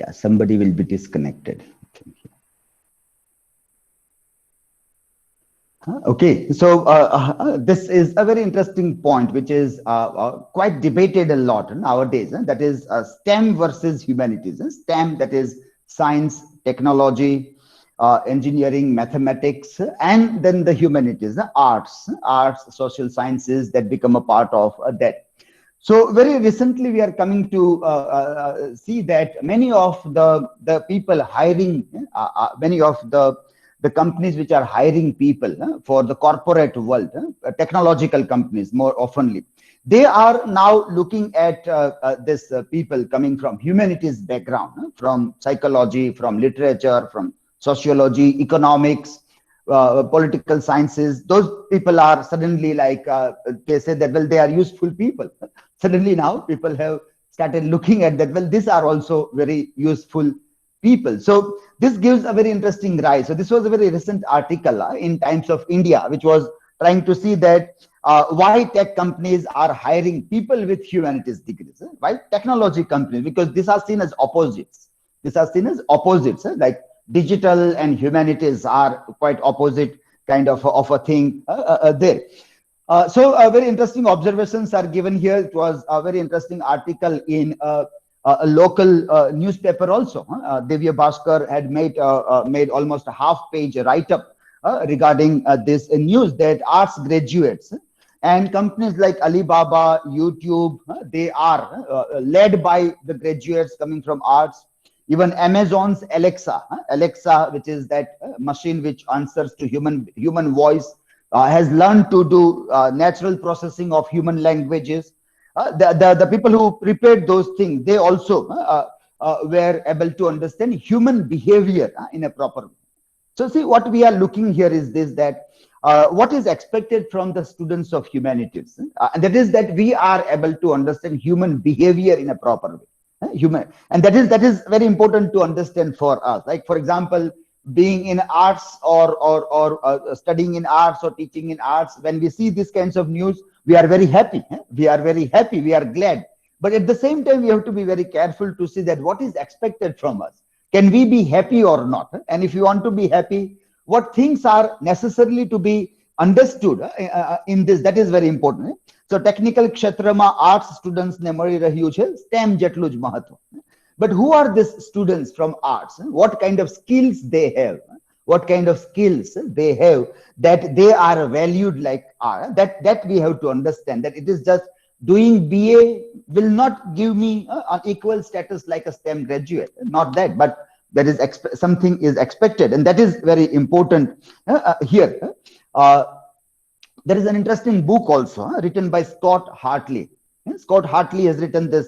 Yeah, somebody will be disconnected. Okay, so this is a very interesting point, which is quite debated a lot nowadays. That is STEM versus humanities. STEM, that is science, technology, engineering, mathematics, and then the humanities, arts, social sciences that become a part of that. So very recently, we are coming to see that many of the people hiring, many of the companies which are hiring people for the corporate world, technological companies more oftenly, they are now looking at this people coming from humanities background, from psychology, from literature, from sociology, economics, political sciences. Those people are suddenly like, they say that, well, they are useful people. Suddenly now people have started looking at that, well, these are also very useful people. So this gives a very interesting rise. So this was a very recent article in Times of India, which was trying to see that why tech companies are hiring people with humanities degrees, why technology companies, because these are seen as opposites. These are seen as opposites, like digital and humanities are quite opposite kind of a thing there. So very interesting observations are given here. It was a very interesting article in a local newspaper also. Divya Bhaskar had made almost a half-page write-up regarding this news that arts graduates and companies like Alibaba, YouTube, they are led by the graduates coming from arts. Even Amazon's Alexa, which is that machine which answers to human voice, has learned to do natural processing of human languages. The people who prepared those things, they also were able to understand human behavior in a proper way. So see, what we are looking here is this, that what is expected from the students of humanities, and that is that we are able to understand human behavior in a proper way. And that is very important to understand for us. Like, for example, being in arts or studying in arts or teaching in arts, when we see these kinds of news, we are very happy. We are very happy. We are glad. But at the same time, we have to be very careful to see that what is expected from us. Can we be happy or not? And if you want to be happy, what things are necessarily to be understood in this? That is very important. So technical kshetrama arts students ne mali રહ્યું છે STEM જેટલું જ મહત્વ. But who are these students from arts? What kind of skills they have? What kind of skills they have that they are valued like are? That we have to understand, that it is just doing BA will not give me an equal status like a STEM graduate. Not that, but that is something is expected, and that is very important here. There is an interesting book also written by Scott Hartley. Scott Hartley has written this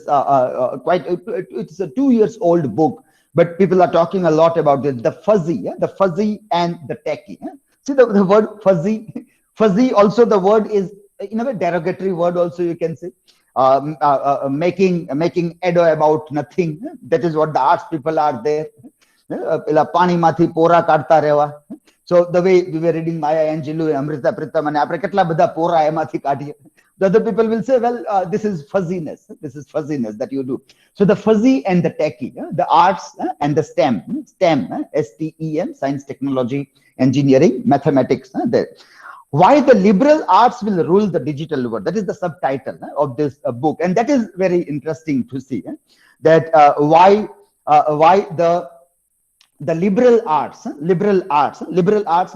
it's a 2 years old book, but people are talking a lot about it. The fuzzy and the techie. See the word fuzzy also, the word is in a way derogatory word also, you can say. Making ado about nothing. That is what the arts people are there. પાણી માથી પોરા કાઢતા રહેવા. So the way we were reading Maya Angelou, Amrita Pritam, and આપણે કેટલા બધા પોરા એમાંથી કાઢીએ. The other people will say, well, this is fuzziness. This is fuzziness that you do. So the fuzzy and the techie, the arts and the STEM, STEM, science, technology, engineering, mathematics. Why the liberal arts will rule the digital world. That is the subtitle of this book. And that is very interesting to see, that why the liberal arts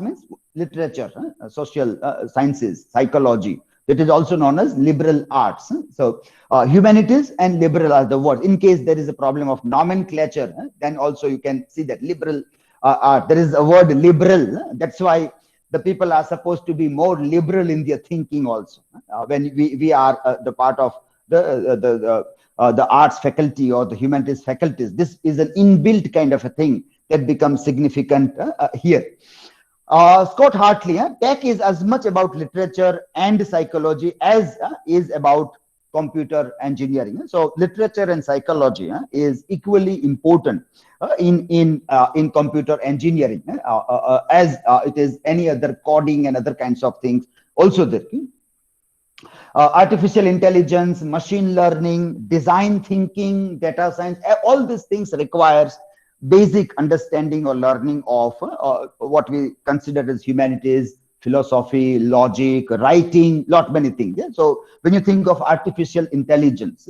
means literature, social sciences, psychology. That is also known as liberal arts. So humanities and liberal are the words. In case there is a problem of nomenclature, then also you can see that liberal art. There is a word liberal. That's why the people are supposed to be more liberal in their thinking also. When we are the part of the arts faculty or the humanities faculties, this is an inbuilt kind of a thing that becomes significant here. Scott Hartley, tech is as much about literature and psychology as is about computer engineering. So literature and psychology is equally important in computer engineering as it is any other coding and other kinds of things also there. artificial intelligence, machine learning, design thinking, data science, all these things requires basic understanding or learning of what we consider as humanities, philosophy, logic, writing, lot many things. Yeah? So when you think of artificial intelligence,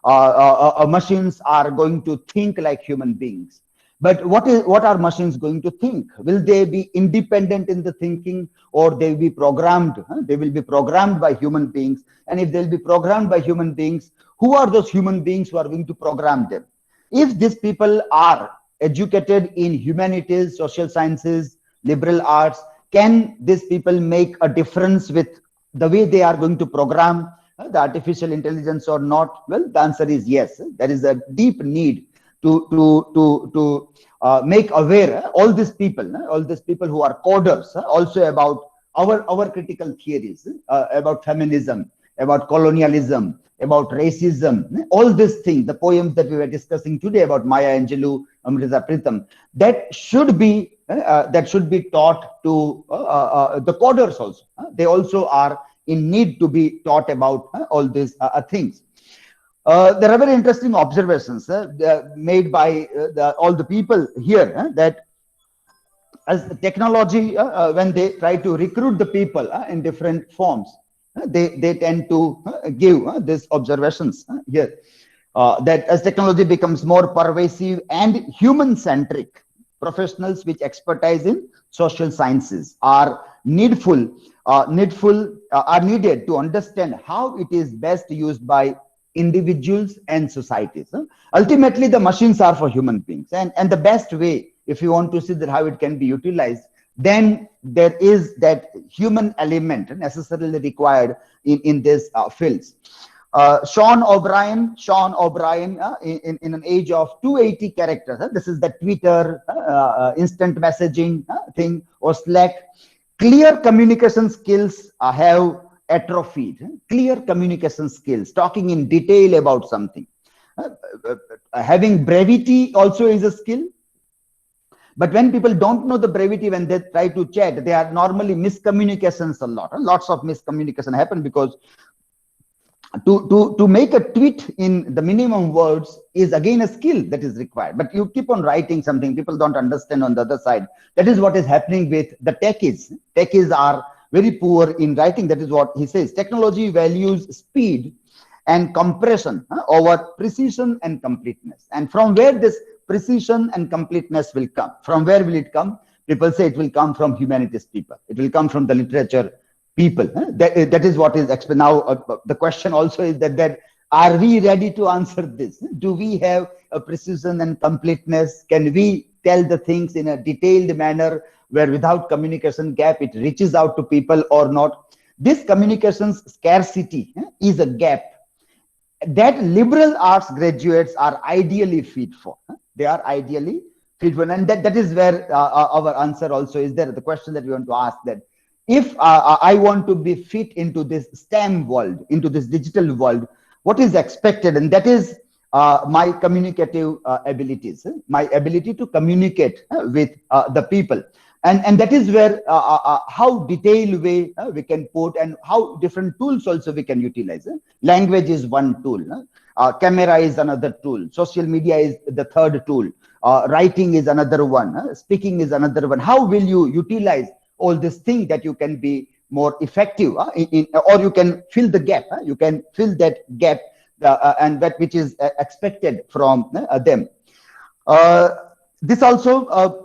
machines are going to think like human beings. But what are machines going to think? Will they be independent in the thinking, or they will be programmed? They will be programmed by human beings. And if they'll be programmed by human beings, who are those human beings who are going to program them? If these people are educated in humanities, social sciences, liberal arts, can these people make a difference with the way they are going to program the artificial intelligence or not? Well, the answer is yes. There is a deep need to make aware all these people who are coders, also about our critical theories about feminism, about colonialism, about racism, all these things, the poems that we were discussing today about Maya Angelou, Amrita Pritam, that should be taught to the coders also. They also are in need to be taught about all these things. There are very interesting observations made by all the people here, that as technology, when they try to recruit the people in different forms, they tend to give these observations here, that as technology becomes more pervasive and human-centric, professionals with expertise in social sciences are needed to understand how it is best used by individuals and societies. Ultimately, the machines are for human beings, and the best way, if you want to see that how it can be utilized, then there is that human element necessarily required in these fields. Sean O'Brien, in an age of 280 characters, this is the Twitter instant messaging thing, or Slack. Clear communication skills have atrophied. Clear communication skills, talking in detail about something. Having brevity also is a skill. But when people don't know the brevity, when they try to chat, they are normally miscommunications a lot. Lots of miscommunication happen because to make a tweet in the minimum words is again a skill that is required. But you keep on writing something, people don't understand on the other side. That is what is happening with the techies. Techies are very poor in writing. That is what he says. Technology values speed and compression over precision and completeness. And from where this precision and completeness will come? From where will it come? People say it will come from humanities people. It will come from the literature people. That is what is explained. Now, the question also is that are we ready to answer this? Do we have a precision and completeness? Can we tell the things in a detailed manner where without communication gap, it reaches out to people or not? This communications scarcity is a gap that liberal arts graduates are ideally fit for. They are ideally fit for. And that is where our answer also is there. The question that we want to ask, that if I want to be fit into this STEM world, into this digital world, what is expected? And that is my communicative abilities, my ability to communicate with the people. And that is where how detailed way we can put, and how different tools also we can utilize. Language is one tool. Camera is another tool. Social media is the third tool. Writing is another one. Speaking is another one. How will you utilize all this thing that you can be more effective or you can fill the gap? You can fill that gap and that which is expected from them. This also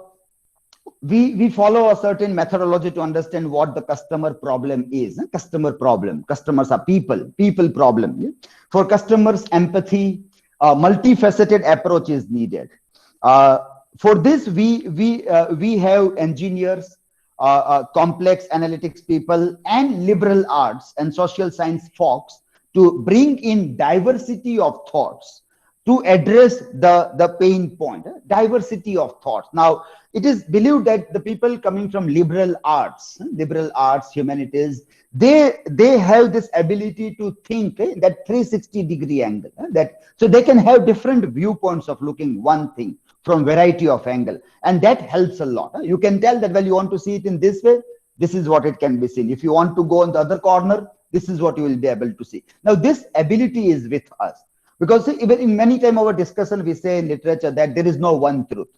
we follow a certain methodology to understand what the customer problem is. Customer problem. Customers are people problem. For customers, empathy, multifaceted approach is needed. For this, we have engineers, complex analytics people, and liberal arts and social science folks to bring in diversity of thoughts to address the pain point. Diversity of thoughts. Now, it is believed that the people coming from liberal arts, humanities, they have this ability to think that 360-degree angle. So they can have different viewpoints of looking one thing from variety of angle, and that helps a lot. You can tell that, well, you want to see it in this way, this is what it can be seen. If you want to go on the other corner, This is what you will be able to see. Now, this ability is with us, because even in many time our discussion, we say in literature that there is no one truth.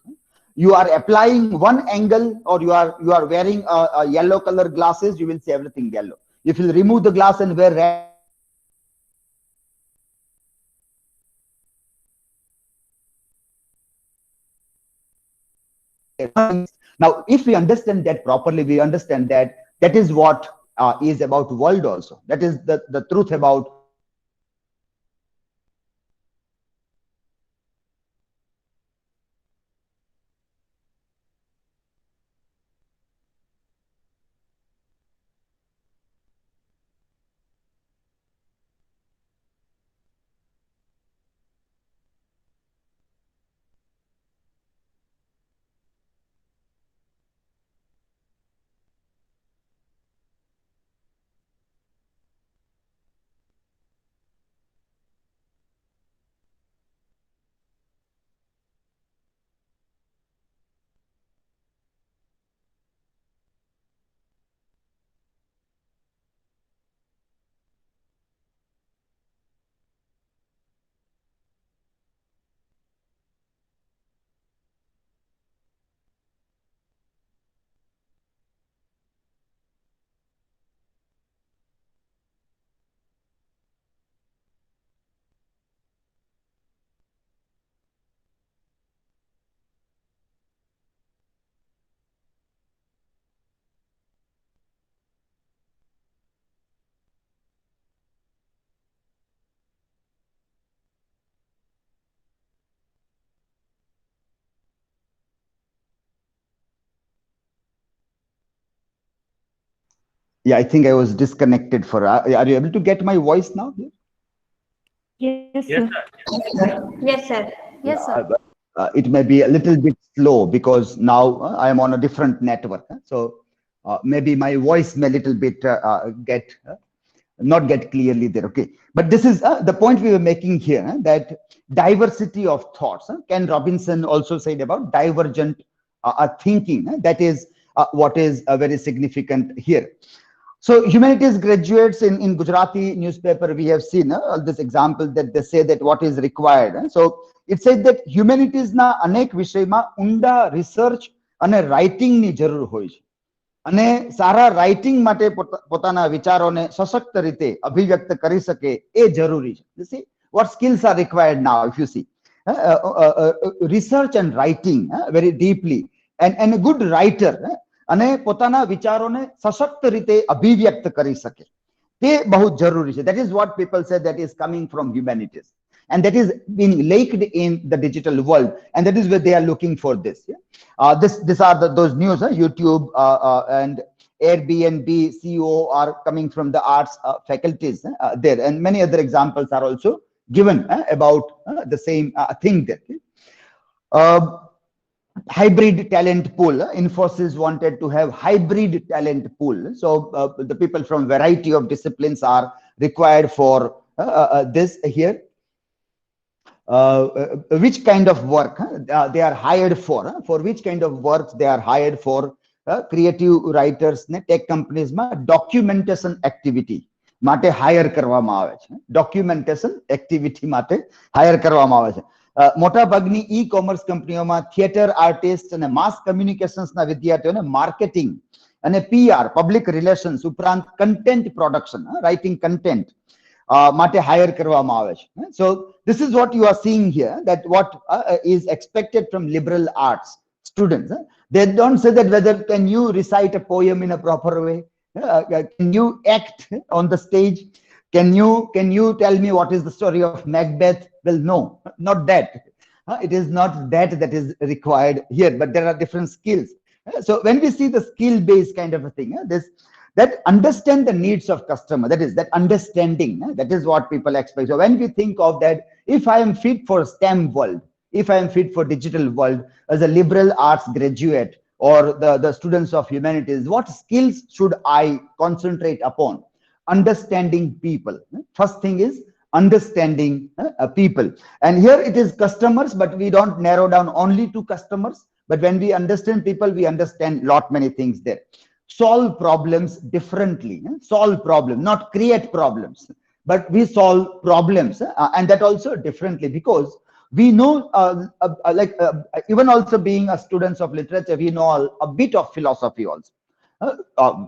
You are applying one angle, or you are wearing a yellow color glasses, you will see everything yellow. If you remove the glass and wear red, now if we understand that properly, we understand that that is what is about world also. That is the truth about yeah, I think I was disconnected for. Are you able to get my voice now? Yes, Yes, sir. sir. Yes, sir. Yes, Yeah, sir. it may be a little bit slow because now I am on a different network. So maybe my voice may little bit get not get clearly there. Okay, but this is the point we were making here, that diversity of thoughts. Ken Robinson also said about divergent thinking. That is what is very significant here. So humanities graduates in Gujarati newspaper, we have seen all this example that they say that what is required. So it says that humanities na અનેક વિષયમાં ઊંડા research અને writing ની જરૂર હોય છે. અને સારા writing માટે પોતાના વિચારોને સશક્ત રીતે અભિવ્યક્ત કરી શકે એ જરૂરી છે. You see what skills are required now, if you see research and writing very deeply, and a good writer અને પોતાના વિચારોને સશક્ત રીતે અભિવ્યક્ત કરી શકે, તે બહુ જરૂરી છે. That is what people say that is coming from humanities, and that is being laked in the digital world, and that is where they are looking for this. These are those news. YouTube and Airbnb CEO are coming from the arts faculties there, and many other examples are also given about the same thing there. Hybrid talent pool. Infosys wanted to have hybrid talent pool. So the people from variety of disciplines are required for this here. Which kind of work they are hired for which kind of work they are hired for. Creative writers ને tech companies માં documentation activity માટે hire કરવામાં આવે છે. documentation activity માટે hire કરવામાં આવે છે. મોટા ભાગની ઈ-કોમર્સ કંપનીઓમાં થિયેટર આર્ટિસ્ટ અને માસ કોમ્યુનિકેશન્સના વિદ્યાર્થીઓને માર્કેટિંગ અને પીઆર પબ્લિક રિલેશન્સ ઉપરાંત કન્ટેન્ટ પ્રોડક્શન રાઇટિંગ કન્ટેન્ટ માટે હાયર કરવામાં આવે છે. So this is what you are seeing here, that what is expected from liberal arts students. They don't say that whether can you recite a poem in a proper way, can you act on the stage, can you tell me what is the story of Macbeth. Well, no, not that. It is not that is required here, but there are different skills. So when we see the skill based kind of a thing, that understand the needs of customer, that is that understanding, that is what people expect. So when we think of that, if I am fit for STEM world, if I am fit for digital world as a liberal arts graduate or the students of humanities, what skills should I concentrate upon? Understanding people. First thing is understanding people, and here it is customers, but we don't narrow down only to customers, but when we understand people, we understand lot many things there. solve problems differently, solve problems, not create problems, but we solve problems, and that also differently, because we know, even also being a students of literature, we know a bit of philosophy also.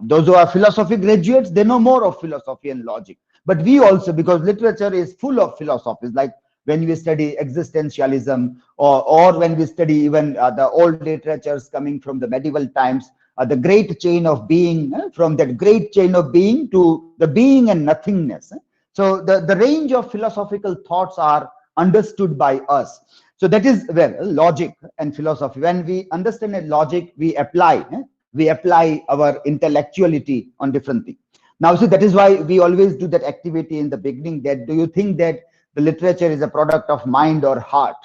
Those who are philosophy graduates, they know more of philosophy and logic. But we also, because literature is full of philosophies, like when we study existentialism, or when we study even the old literatures coming from the medieval times, the great chain of being, from that great chain of being to the being and nothingness. So the range of philosophical thoughts are understood by us. So that is where logic and philosophy, when we understand a logic, we apply our intellectuality on different things. Now, see, that is why we always do that activity in the beginning, that do you think that the literature is a product of mind or heart?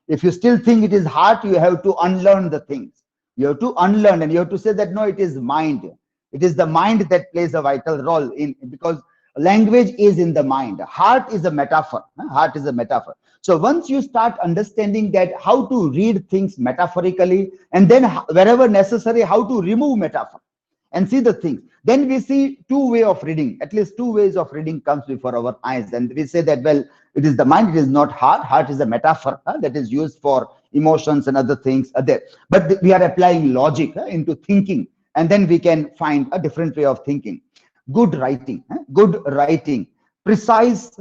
If you still think it is heart, you have to unlearn the things. You have to unlearn, and you have to say that no, it is mind. It is the mind that plays a vital role in, because language is in the mind. Heart is a metaphor. Heart is a metaphor. So once you start understanding that how to read things metaphorically, and then wherever necessary, how to remove metaphor and see the things, then we see two way of reading. At least two ways of reading comes before our eyes, and we say that, well, it is the mind, it is not heart. Heart is a metaphor that is used for emotions and other things are there. But we are applying logic into thinking, and then we can find a different way of thinking. Good writing, precise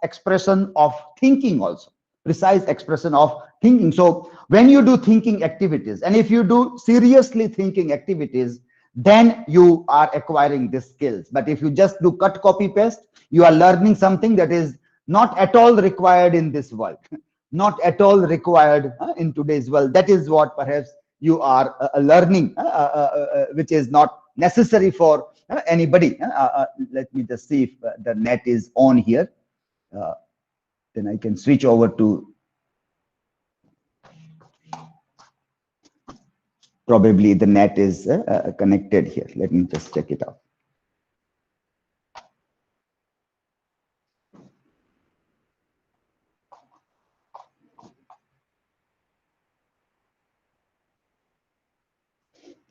expression of thinking also, precise expression of thinking. So when you do thinking activities, and if you do seriously thinking activities, then you are acquiring these skills. But if you just do cut, copy, paste, you are learning something that is not at all required in this world, not at all required in today's world. That is what perhaps you are learning, which is not necessary for anybody. Let me just see if the net is on here. Then I can switch over to, probably the net is connected here. Let me just check it out.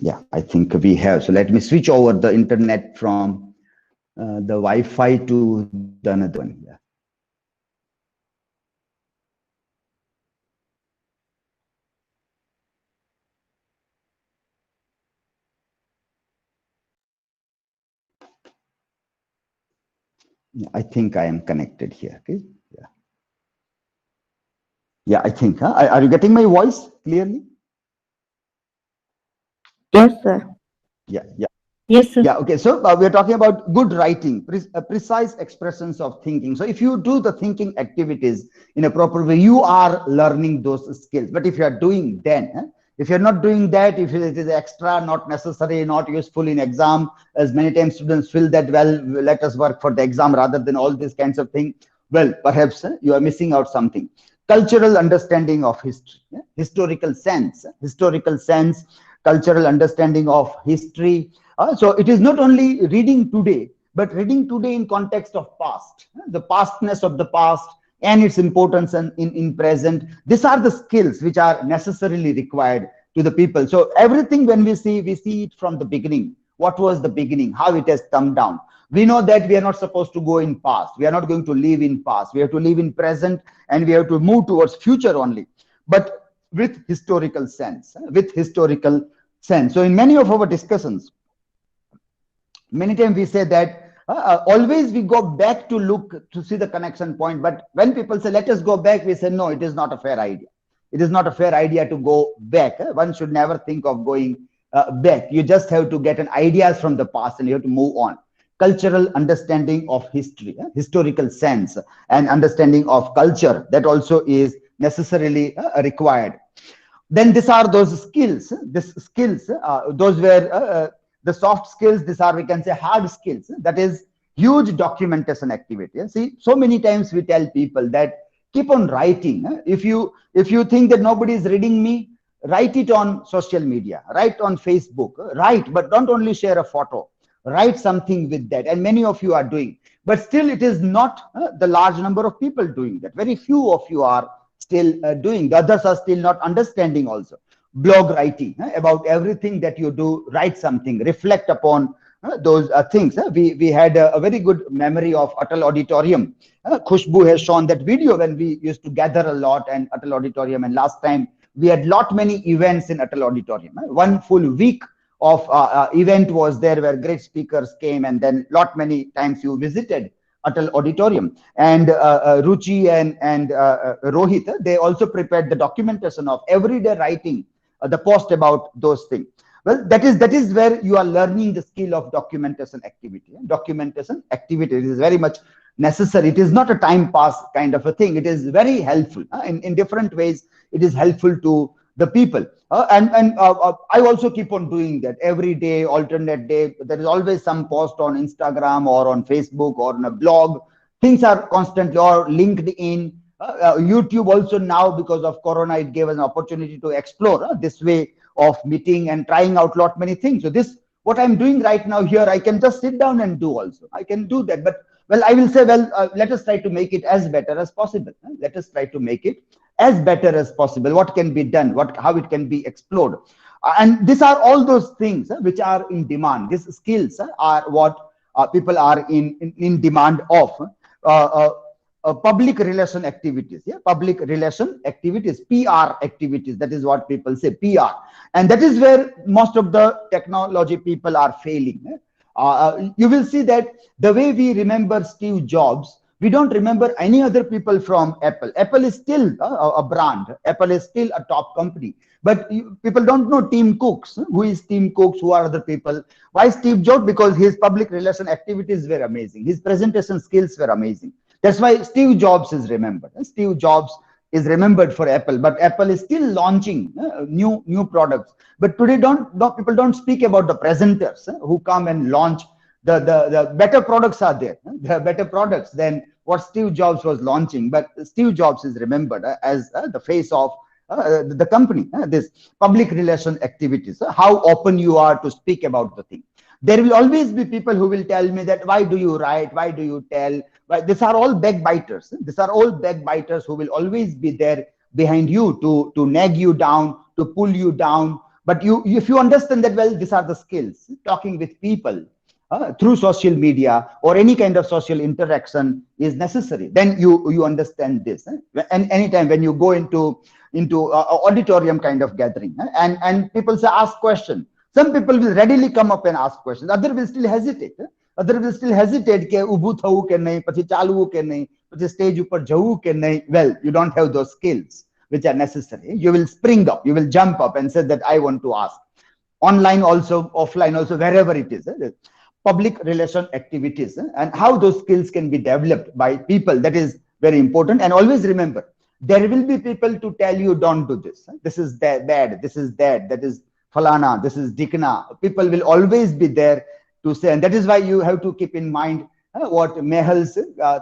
Yeah, I think we have. So let me switch over the internet from the Wi-Fi to the another one. Yeah. I think I am connected here. Okay. Yeah. Yeah, I think. Are you getting my voice clearly? Yes, sir. Yeah. Yeah. Yes, sir. Yeah, okay. So we're talking about good writing, precise expressions of thinking. So if you do the thinking activities in a proper way, you are learning those skills. But if you are doing then, if you're not doing that, if it is extra, not necessary, not useful in exam, as many times students feel that, well, let us work for the exam rather than all these kinds of things, well, perhaps you are missing out something. Cultural understanding of history, historical sense, cultural understanding of history. So it is not only reading today, but reading today in context of past, the pastness of the past and its importance in present. These are the skills which are necessarily required to the people. So everything when we see it from the beginning. What was the beginning? How it has come down. We know that we are not supposed to go in past. We are not going to live in past. We have to live in present, and we have to move towards future only. But with historical sense, So in many of our discussions, many times we say that always we go back to look to see the connection point. But when people say, let us go back, we say, no, it is not a fair idea. It is not a fair idea to go back. One should never think of going back. You just have to get an ideas from the past and you have to move on. Cultural understanding of history, historical sense, and understanding of culture, that also is necessarily required. Then these are those skills. Those were the soft skills. These are, we can say, hard skills. That is huge documentation activity. See, so many times we tell people that keep on writing. If you think that nobody is reading me, write it on social media, write on Facebook, write, but don't only share a photo. Write something with that, and many of you are doing. But still, it is not the large number of people doing that. Very few of you are still doing. The others are still not understanding also. blog writing about everything that you do. Write something, reflect upon those things. We had a very good memory of Atal Auditorium. Khushbu has shown that video when we used to gather a lot and Atal Auditorium, and last time we had lot many events in Atal Auditorium. One full week of event was there where great speakers came, and then lot many times you visited Atal Auditorium. And Ruchi and Rohit, they also prepared the documentation of everyday writing, the post about those things. Well, that is where you are learning the skill of documentation activity. Documentation activity is very much necessary. It is not a time pass kind of a thing. It is very helpful in different ways. It is helpful to the people. I also keep on doing that every day, alternate day. There is always some post on Instagram or on Facebook or on a blog. Things are constantly, or LinkedIn, YouTube also now because of Corona, it gave us an opportunity to explore this way of meeting and trying out lot many things. So this, what I'm doing right now here, I can just sit down and do also. I can do that. But well, I will say, well, let us try to make it as better as possible. Let us try to make it as better as possible. What can be done? How it can be explored? And these are all those things which are in demand. These skills are what people are in demand of. Public relation activities, public relation activities, PR activities. That is what people say, PR, and that is where most of the technology people are failing. You will see that the way we remember Steve Jobs, we don't remember any other people from Apple. Apple is still a brand. Apple is still a top company. But people don't know Tim Cooks. Who is Tim Cooks? Who are other people? Why Steve Jobs? Because his public relation activities were amazing. His presentation skills were amazing. That's why Steve Jobs is remembered. Steve Jobs is remembered for Apple, but Apple is still launching new products. But today, people don't speak about the presenters who come and launch the better products are there. There are better products than what Steve Jobs was launching. But Steve Jobs is remembered as the face of the company. This public relation activities, how open you are to speak about the thing. There will always be people who will tell me that why do you write, why do you tell. These are all backbiters. These are all backbiters who will always be there behind you to nag you down, to pull you down. But if you understand that, well, these are the skills. Talking with people through social media or any kind of social interaction is necessary. Then you understand this. And anytime when you go into auditorium kind of gathering and people say ask question. Some people will readily come up and ask questions. Others will still hesitate. Others will still hesitate કે ઊભું થવું કે નહીં, પછી ચાલવું કે નહીં, પછી સ્ટેજ ઉપર જવું કે નહીં. Well, you don't have those skills which are necessary. You will spring up, you will jump up and say that I want to ask. Online also, offline also, wherever it is. Public relation activities and how those skills can be developed by people. That is very important. And always remember, there will be people to tell you don't do this. This is bad. This is that is Falana, this is Dikna. People will always be there to say, and that is why you have to keep in mind what Mehal's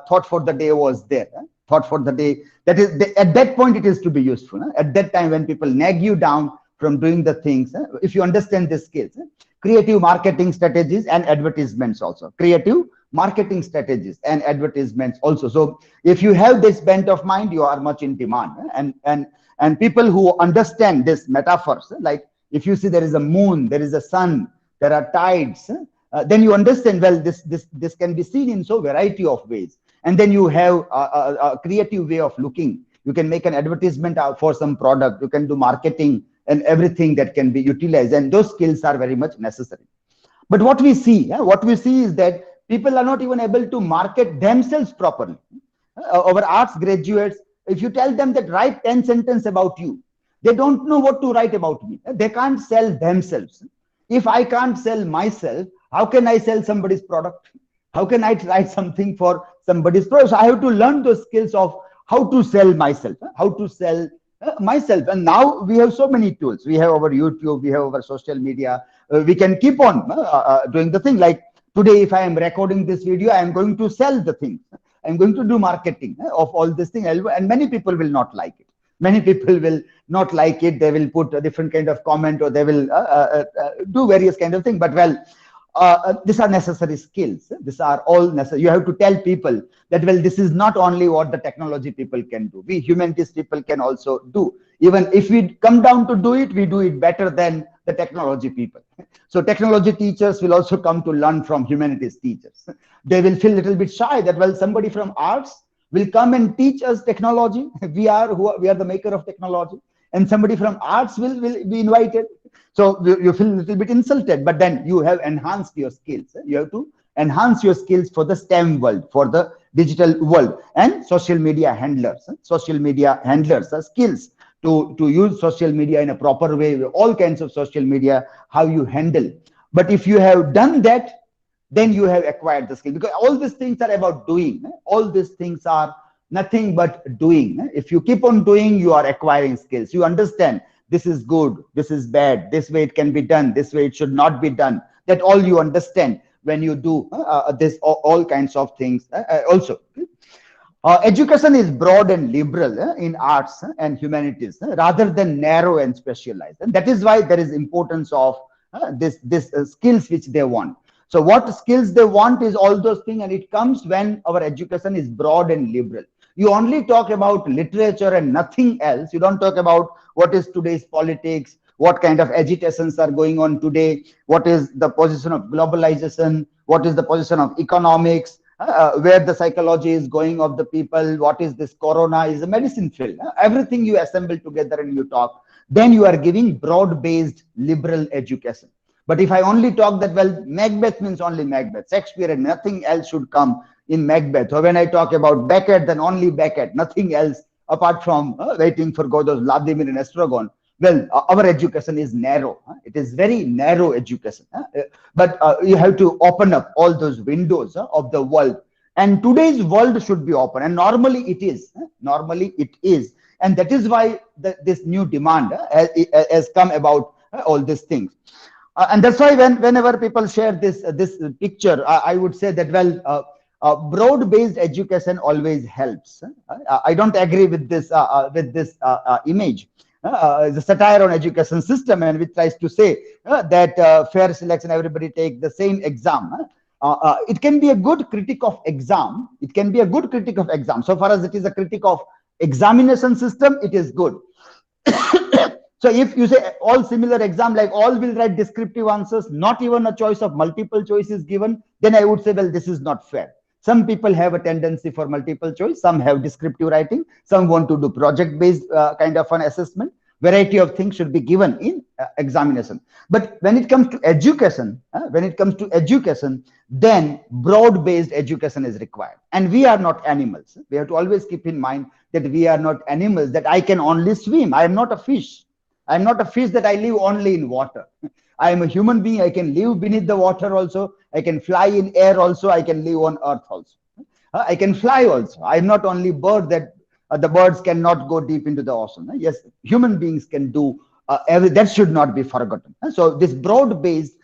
thought for the day was there. Thought for the day. That is at that point it is to be useful. At that time when people nag you down from doing the things, if you understand the skills, creative marketing strategies and advertisements also. Creative marketing strategies and advertisements also. So if you have this bent of mind, you are much in demand. And people who understand this metaphors, like if you see there is a moon, there is a sun, there are tides, then you understand, well, this can be seen in so variety of ways. And then you have a creative way of looking. You can make an advertisement for some product. You can do marketing and everything that can be utilized. And those skills are very much necessary. But what we see is that people are not even able to market themselves properly. Our arts graduates, if you tell them that write 10 sentences about you, they don't know what to write about me. They can't sell themselves. If I can't sell myself, how can I sell somebody's product? How can I write something for somebody's product? So I have to learn those skills of how to sell myself, how to sell myself. And now we have so many tools. We have our YouTube, we have our social media. We can keep on doing the thing. Like today, if I am recording this video, I am going to sell the thing. I'm going to do marketing of all this thing. And many people will not like it. Many people will not like it. They will put a different kind of comment, or they will do various kind of things. But well, these are necessary skills. These are all necessary. You have to tell people that, well, this is not only what the technology people can do. We humanities people can also do. Even if we come down to do it, we do it better than the technology people. So technology teachers will also come to learn from humanities teachers. They will feel a little bit shy that, well, somebody from arts will come and teach us technology. We are the maker of technology, and somebody from arts will be invited. So you feel a little bit insulted, but then you have enhanced your skills. You have to enhance your skills for the STEM world, for the digital world, and social media handlers skills to use social media in a proper way, all kinds of social media, how you handle. But if you have done that, then you have acquired the skill, because all these things are about doing. All these things are nothing but doing. If you keep on doing, you are acquiring skills. You understand this is good, this is bad, this way it can be done, this way it should not be done. That all you understand when you do this, all kinds of things also. Education is broad and liberal in arts and humanities rather than narrow and specialized, and that is why there is importance of this skills which they want. So what skills they want is all those things, and it comes when our education is broad and liberal. You only talk about literature and nothing else. You don't talk about what is today's politics, what kind of agitations are going on today, what is the position of globalization, what is the position of economics, where the psychology is going of the people, what is this corona, is a medicine field. Everything you assemble together and you talk, then you are giving broad-based liberal education. But if I only talk that, well, Macbeth means only Macbeth, Shakespeare, and nothing else should come in Macbeth. Or when I talk about Beckett, then only Beckett, nothing else apart from waiting for Godot, Vladimir, and Estragon. Well, our education is narrow. It is very narrow education. But you have to open up all those windows of the world. And today's world should be open. And normally it is. Normally it is. And that is why this new demand has come about all these things. And that's why whenever people share this picture, I would say that, well, broad-based education always helps. I don't agree with this image. The satire on education system, and which tries to say that fair selection, everybody take the same exam. It can be a good critic of exam. It can be a good critic of exam. So far as it is a critic of examination system, it is good. So if you say all similar exam, like all will write descriptive answers, not even a choice of multiple choice is given, then I would say, well, this is not fair. Some people have a tendency for multiple choice, some have descriptive writing, some want to do project-based kind of an assessment. Variety of things should be given in examination. But when it comes to education, then broad-based education is required. And we are not animals. We have to always keep in mind that we are not animals, that I can only swim. I am not a fish. I am not a fish that I live only in water. I am a human being. I can live beneath the water also. I can fly in air also. I can live on earth also. I can fly also. I am not only bird that the birds cannot go deep into the ocean. Yes, human beings can do that should not be forgotten. So this broad-based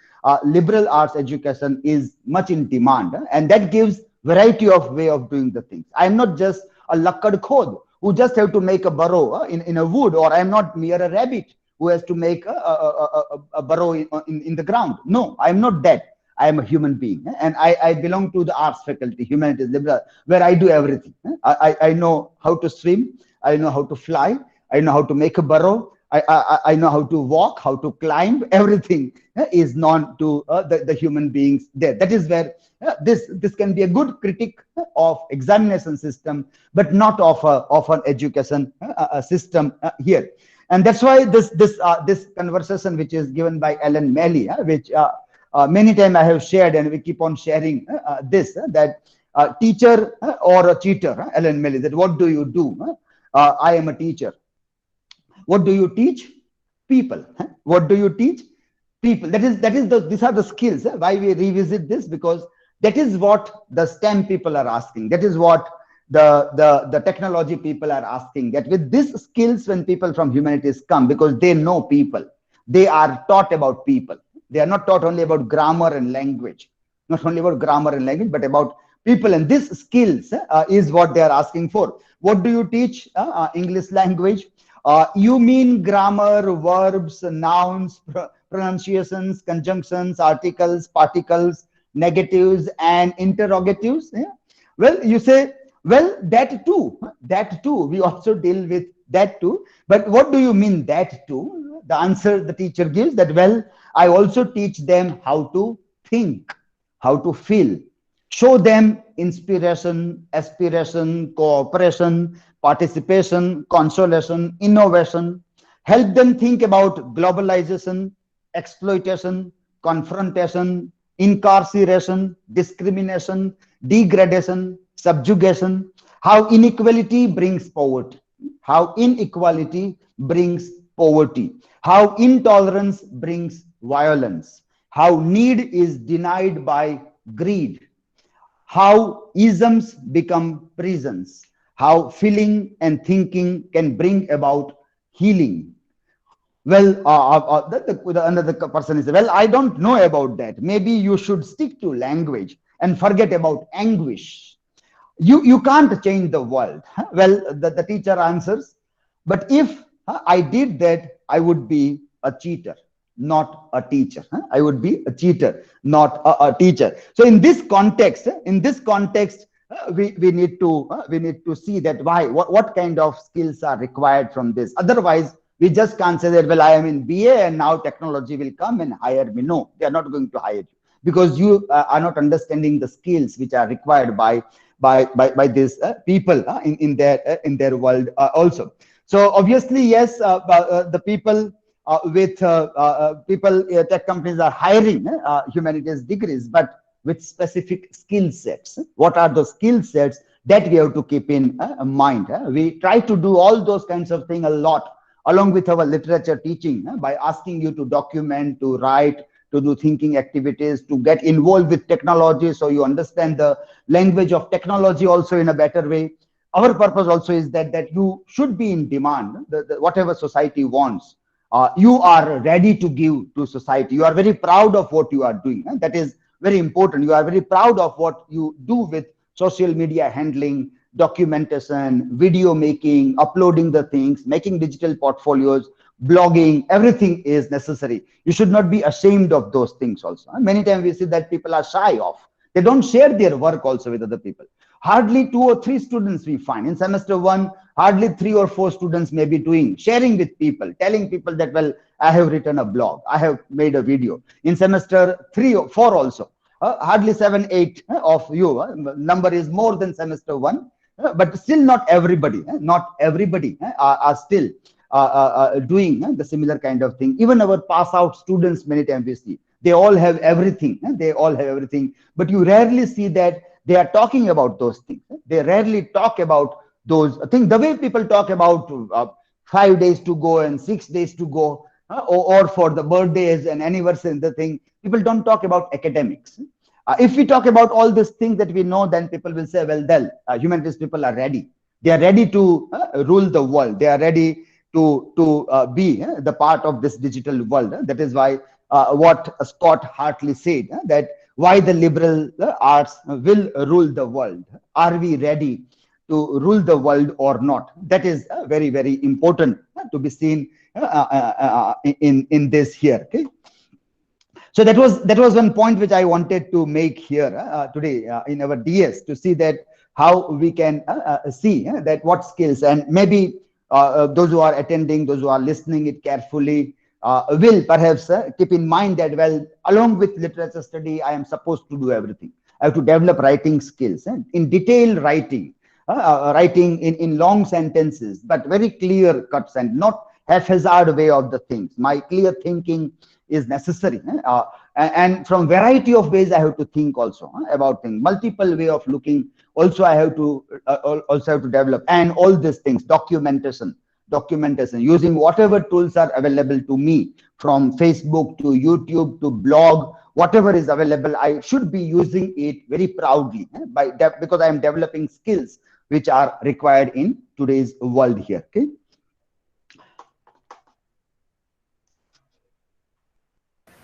liberal arts education is much in demand, and that gives variety of way of doing the things. I am not just a lakkad khod who just have to make a burrow in a wood, or I am not mere a rabbit who has to make a burrow in the ground. No, I am not that. I am a human being, and I belong to the arts faculty, humanities, liberal, where I do everything. I know how to swim, I know how to fly, I know how to make a burrow, I know how to walk, how to climb. Everything is known to the human beings there. That is where this can be a good critic of examination system, but not of an education system here. And that's why this conversation, which is given by Ellen Malley, which many times I have shared, and we keep on sharing this, that teacher or a cheater, Ellen Malley, that what do you do? I am a teacher. What do you teach? People. What do you teach? People. These are the skills. Why we revisit this? Because that is what the STEM people are asking. That is what the technology people are asking. That with these skills, when people from humanities come, because they know people, they are taught about people. They are not taught only about grammar and language, not only about grammar and language, but about people. And this skills is what they are asking for. What do you teach? English language. You mean grammar, verbs, nouns, pronunciations, conjunctions, articles, particles, negatives, and interrogatives. Yeah? Well, you say, well, that too, we also deal with that too. But what do you mean that too? The answer the teacher gives that, well, I also teach them how to think, how to feel, show them inspiration, aspiration, cooperation, participation, consolation, innovation, help them think about globalization, exploitation, confrontation, incarceration, discrimination, degradation, subjugation, how inequality brings poverty, how inequality brings poverty, how intolerance brings violence, how need is denied by greed, how isms become prisons, how feeling and thinking can bring about healing. Well, another person is, well, I don't know about that. Maybe you should stick to language and forget about anguish. You can't change the world. Well, the teacher answers, but if I did that, I would be a cheater, not a teacher. I would be a cheater, not a teacher. So in this context, we need to see that what kind of skills are required from this. Otherwise, we just can't say that, well, I am in BA and now technology will come and hire me. No, they are not going to hire you because you are not understanding the skills which are required by these people in their world also. So obviously, yes, the people tech companies are hiring humanities degrees, but with specific skill sets. What are the skill sets that we have to keep in mind? We try to do all those kinds of things a lot along with our literature teaching by asking you to document, to write, to do thinking activities, to get involved with technology so you understand the language of technology also in a better way. Our purpose also is that you should be in demand. Whatever society wants, you are ready to give to society. You are very proud of what you are doing. That is very important. You are very proud of what you do with social media handling, documentation, video making, uploading the things, making digital portfolios, blogging. Everything is necessary. You should not be ashamed of those things also. Many times we see that people are shy of. They don't share their work also with other people. Hardly 2 or 3 students we find in semester 1. Hardly 3 or 4 students may be sharing with people, telling people that, well, I have written a blog, I have made a video. In semester 3 or 4 also, hardly 7, 8 of you. Number is more than semester 1, but still not everybody are still doing the similar kind of thing. Even our pass out students, many times we see, they all have everything. But you rarely see that they are talking about those things. They rarely talk about those things the way people talk about 5 days to go and 6 days to go, or for the birthdays and anniversaries and the thing. People don't talk about academics. If we talk about all these things that we know, then people will say, well, humanities people are ready. They are ready to rule the world. They are ready to be the part of this digital world. That is why what Scott Hartley said, that why the liberal arts will rule the world. Are we ready to rule the world or not? That is very, very important to be seen in this here. Okay. So that was one point which I wanted to make here today in our DS, to see that how we can see that what skills, and maybe those who are attending, those who are listening it carefully, will perhaps keep in mind that, well, along with literature study, I am supposed to do everything. I have to develop writing skills, in detailed writing, writing in long sentences, but very clear cuts and not haphazard way of the things. My clear thinking is necessary, and from variety of ways I have to think also about things. Multiple way of looking also I have to develop, and all these things, documentation, using whatever tools are available to me, from Facebook to YouTube to blog, whatever is available, I should be using it very proudly, because I am developing skills which are required in today's world here. Okay.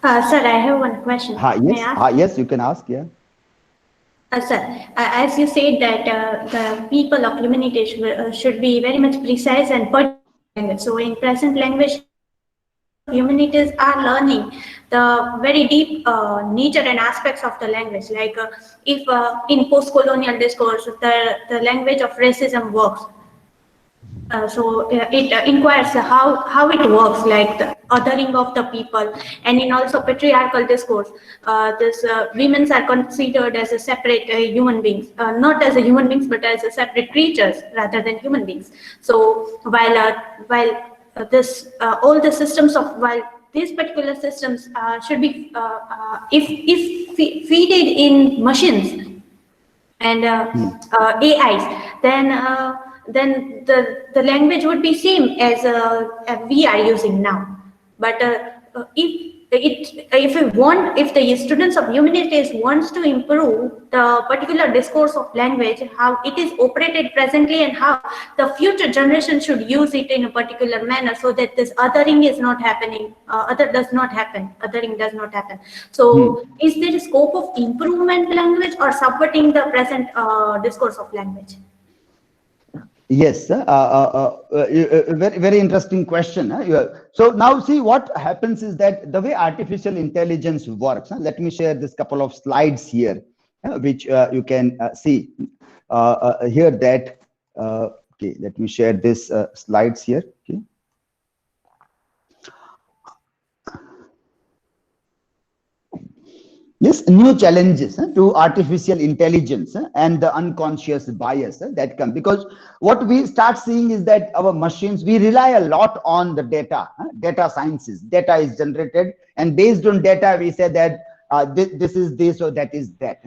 Sir, I have one question. May I ask? Yes, you can ask. Yeah. Sir, as you said that the people of humanities should be very much precise and particular. So in present language, humanities are learning the very deep nature and aspects of the language. Like if in post-colonial discourse, the language of racism works. It inquires how it works, like the othering of the people, and in also patriarchal discourse, this women are considered as a separate human beings, not as a human beings, but as a separate creatures rather than human beings. So while this all the systems of while these particular systems should be if feeded in machines and AIs, then the language would be same as we are using now. But if the students of humanities wants to improve the particular discourse of language, how it is operated presently, and how the future generation should use it in a particular manner, so that this othering is not happening, othering does not happen. So is there a scope of improvement language or subverting the present discourse of language? Yes, very, very interesting question. So now see what happens is that the way artificial intelligence works, let me share this couple of slides here, which you can see here that, okay, let me share this slides here. Okay. Yes, new challenges to artificial intelligence and the unconscious bias that come, because what we start seeing is that our machines, we rely a lot on the data sciences. Data is generated, and based on data we say that this is this or that is that.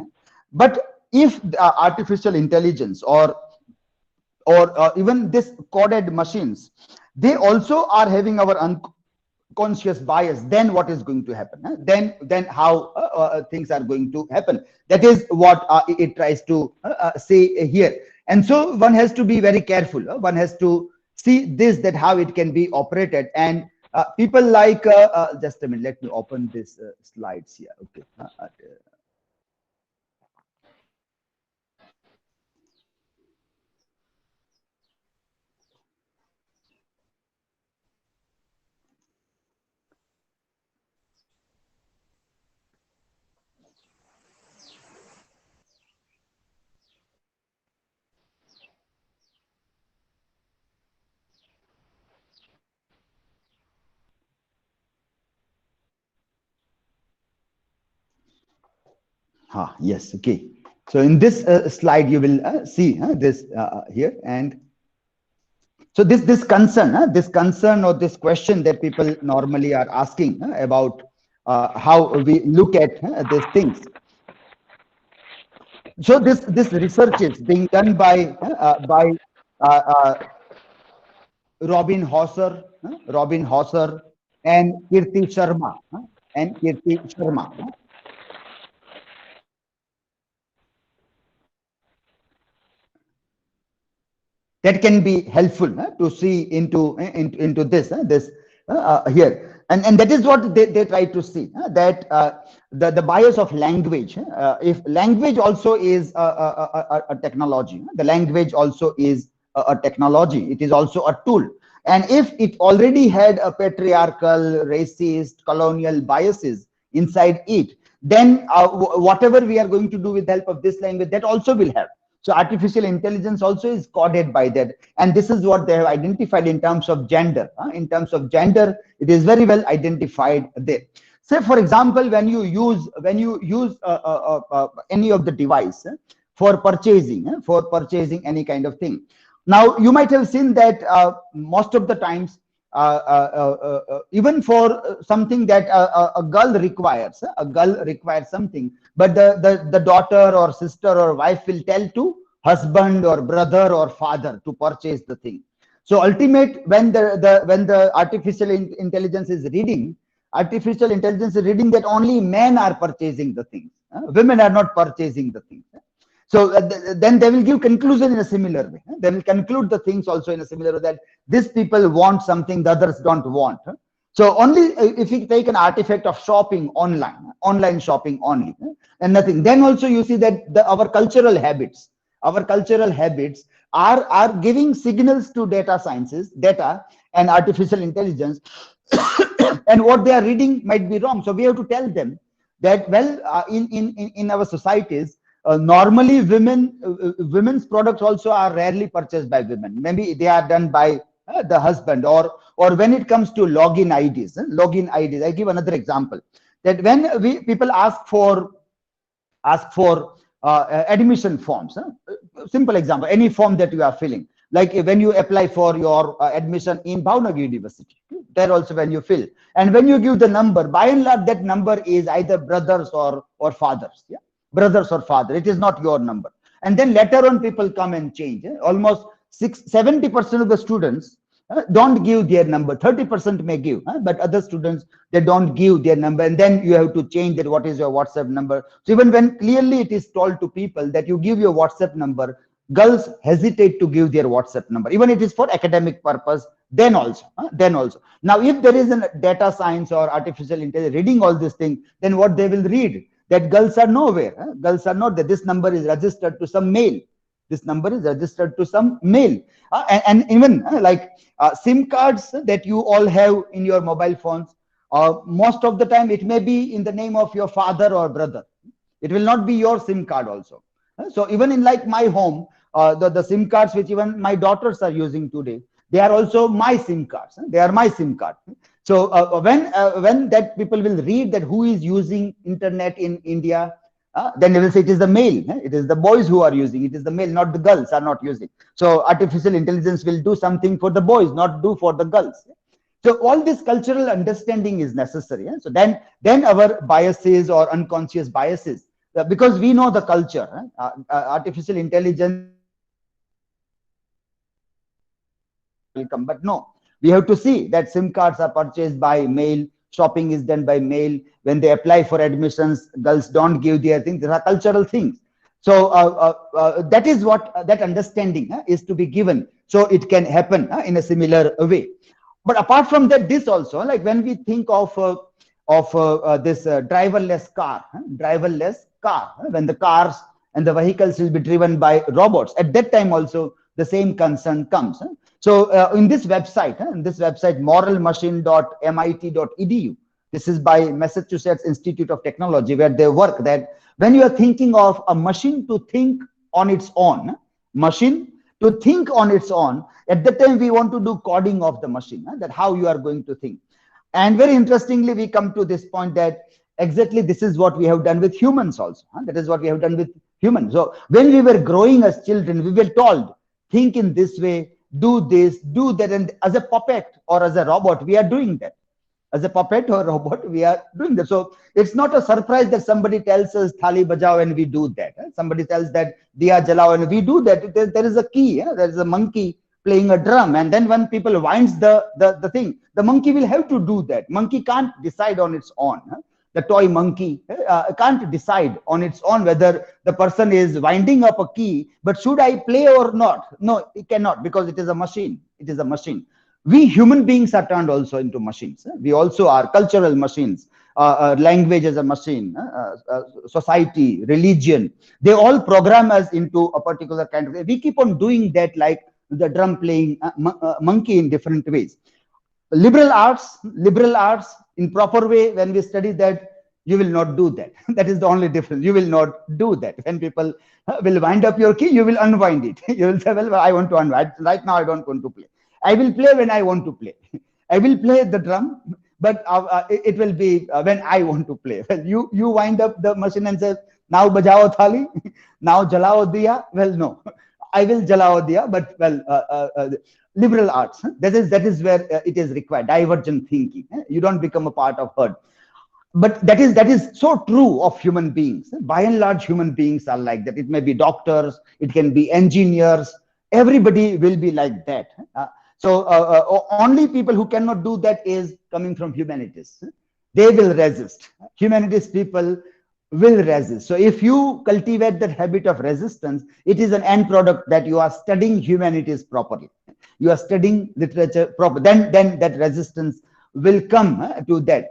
But if artificial intelligence or even this coded machines, they also are having our conscious bias, then what is going to happen? Then how things are going to happen? That is what it tries to say here. And so one has to be very careful. One has to see this, that how it can be operated. And people like just a minute, let me open this slides here. Okay. Yes, okay. So in this slide, you will see this here. And so this concern or this question that people normally are asking about how we look at these things. So this research is being done by Robin Hauser and Kirti Sharma. That can be helpful to see into this here, and that is what they try to see, that the bias of language. If language also is a technology, the language also is a technology. It is also a tool, and if it already had a patriarchal, racist, colonial biases inside it, then whatever we are going to do with the help of this language, that also will have. So artificial intelligence also is coded by that. And this is what they have identified in terms of gender. In terms of gender, it is very well identified there. Say, for example, when you use any of the device for purchasing any kind of thing. Now, you might have seen that most of the times, even for something that a girl requires something, but the daughter or sister or wife will tell to husband or brother or father to purchase the thing. So ultimate, when the artificial intelligence is reading that only men are purchasing the things, women are not purchasing the things. So then they will give conclusion in a similar way. They will conclude the things also in a similar way, that these people want something the others don't want. So only if you take an artifact of shopping online shopping only, and nothing, then also you see that our cultural habits are giving signals to data and artificial intelligence, and what they are reading might be wrong. So we have to tell them that, well, in our societies, normally women's products also are rarely purchased by women. Maybe they are done by the husband, or when it comes to login IDs. I give another example, that when people ask for admission forms. Simple example, any form that you are filling, like when you apply for your admission in Bhavnagar University, there also when you fill, and when you give the number, by and large that number is either brothers or fathers. Yeah, brothers or father. It is not your number. And then later on people come and change. Almost 70% of the students don't give their number. 30% may give, but other students, they don't give their number, and then you have to change that what is your WhatsApp number. So even when clearly it is told to people that you give your WhatsApp number, girls hesitate to give their WhatsApp number, even it is for academic purpose. Then also now, if there is a data science or artificial intelligence reading all these things, then what they will read, that girls are nowhere. Girls are not, that this number is registered to some male. This number is registered to some male. And even like SIM cards that you all have in your mobile phones, most of the time it may be in the name of your father or brother. It will not be your SIM card also. So even in like my home, the SIM cards which even my daughters are using today, they are also my SIM cards. They are my SIM card. So when that people will read that who is using internet in India, then they will say it is the male. It is the boys who are using. It is the male, not the girls are not using. So artificial intelligence will do something for the boys, not do for the girls. So all this cultural understanding is necessary. So then our biases or unconscious biases, because we know the culture, artificial intelligence will come, but no, we have to see that SIM cards are purchased by male, shopping is done by male. When they apply for admissions, girls don't give their things. These are cultural things. So that is what that understanding is to be given, so it can happen in a similar way. But apart from that, this also, like when we think of this driverless car, when the cars and the vehicles will be driven by robots, at that time also the same concern comes. So in this website, moralmachine.mit.edu, this is by Massachusetts Institute of Technology, where they work that when you are thinking of a machine to think on its own, at that time we want to do coding of the machine, that how you are going to think. And very interestingly, we come to this point that exactly this is what we have done with humans also. That is what we have done with humans. So when we were growing as children, we were told, think in this way, do this, do that, and as a puppet or as a robot, we are doing that. As a puppet or robot, we are doing that. So it's not a surprise that somebody tells us thali bajao and we do that. Somebody tells that diya jalao and we do that. There is a key. There is a monkey playing a drum, and then when people winds the thing, the monkey will have to do that. Monkey can't decide on its own. The toy monkey can't decide on its own whether the person is winding up a key, but should I play or not? No, it cannot, because it is a machine. It is a machine. We human beings are turned also into machines. We also are cultural machines. Language as a machine, society, religion, they all program us into a particular kind of way. We keep on doing that, like the drum playing monkey, in different ways. Liberal arts in proper way, when we study that, you will not do that. That is the only difference. You will not do that. When people will wind up your key, you will unwind it. You will say, well, I want to unwind. Right now, I don't want to play. I will play when I want to play. I will play the drum, but it will be when I want to play. Well, you wind up the machine and say, now bajao thali, now jalao diya. Well, no, I will jalao diya, but well, liberal arts, that is where it is required. Divergent thinking. You don't become a part of herd. But that is so true of human beings. By and large, human beings are like that. It may be doctors, it can be engineers. Everybody will be like that. So only people who cannot do that is coming from humanities. They will resist. Humanities people will resist. So if you cultivate that habit of resistance, it is an end product that you are studying humanities properly. You are studying literature properly. Then that resistance will come to that.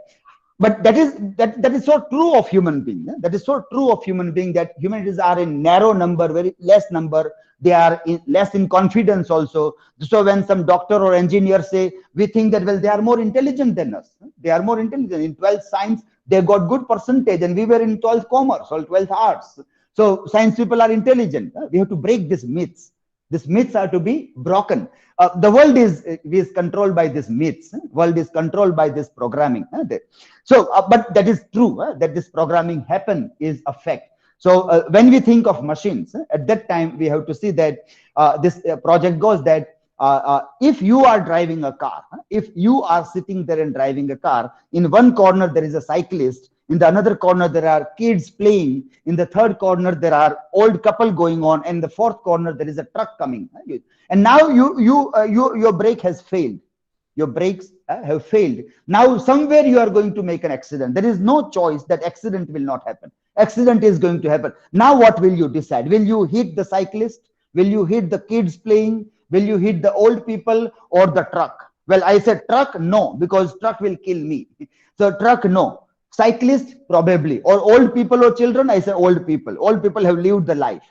But that is so true of human being. That is so true of human being, that humanities are in narrow number, very less number. They are less in confidence also. So when some doctor or engineer say, we think that, well, they are more intelligent than us. They are more intelligent. In 12th science, they got good percentage, and we were in 12th commerce or 12th arts. So science people are intelligent. We have to break these myths. These myths are to be broken. The world is controlled by these myths. World is controlled by this programming. So, but that is true, that this programming happen is a fact. So when we think of machines, at that time we have to see that this project goes that if you are driving a car, if you are sitting there and driving a car, in one corner there is a cyclist, in the another corner there are kids playing, in the third corner there are old couple going on, and the fourth corner there is a truck coming, and now your brake has failed. Your brakes have failed. Now somewhere you are going to make an accident. There is no choice that accident will not happen. Accident is going to happen. Now what will you decide? Will you hit the cyclist? Will you hit the kids playing? Will you hit the old people or the truck? Well, I said truck, no, because truck will kill me. So truck, no. Cyclist, probably. Or old people or children, I said old people. Old people have lived the life.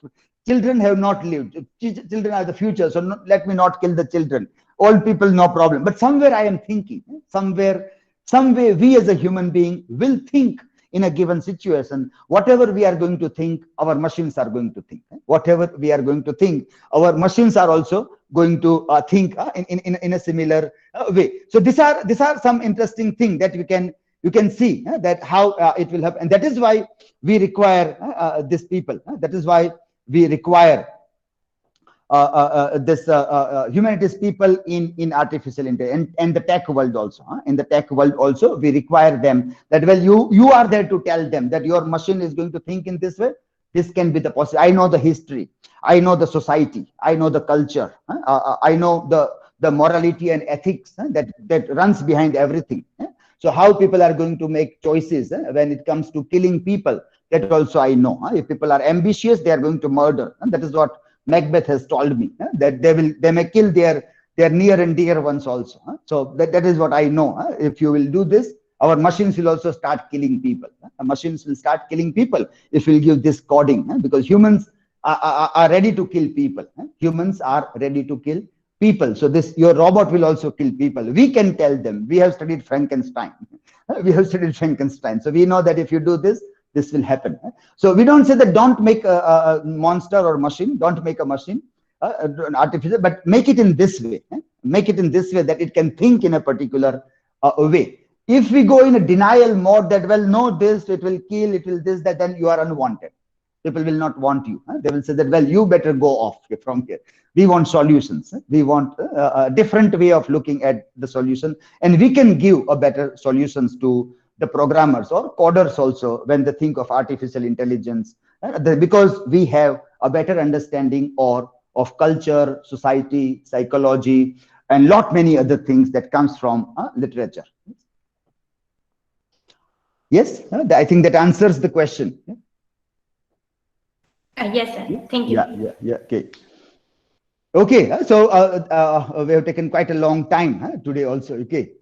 Children have not lived. Children are the future, so let me not kill the children. Old people, no problem. But somewhere I am thinking, some way we as a human being will think in a given situation. Whatever we are going to think, our machines are going to think. Whatever we are going to think, our machines are also going to think in a similar way. So these are some interesting things that you can see that how it will happen. And that is why we require these people. That is why we require this humanities people in artificial intelligence and the tech world also. In the tech world also, we require them that, well, you are there to tell them that your machine is going to think in this way. This can be the possible. I know the history. I know the society. I know the culture. I know the morality and ethics that runs behind everything. So how people are going to make choices when it comes to killing people, that also I know. If people are ambitious, they are going to murder. That is what Macbeth has told me, that they may kill their near and dear ones also. So that is what I know. If you will do this, our machines will also start killing people. Machines will start killing people if we give this coding, because humans are ready to kill people. Humans are ready to kill people. So your robot will also kill people. We can tell them. We have studied Frankenstein. We have studied Frankenstein. So we know that if you do this, this will happen. So we don't say that don't make a monster or machine, don't make a machine artificial, but make it in this way. Make it in this way that it can think in a particular way. If we go in a denial mode that, well, no, this, it will kill, it will this, that, then you are unwanted. People will not want you. They will say that, well, you better go off from here. We want solutions. We want a different way of looking at the solution, and we can give a better solutions to the programmers or coders also when they think of artificial intelligence, because we have a better understanding of culture, society, psychology, and lot many other things that comes from literature. Yes, I think that answers the question. Yes, sir. Thank you. Yeah. Okay. So we have taken quite a long time today also. Okay.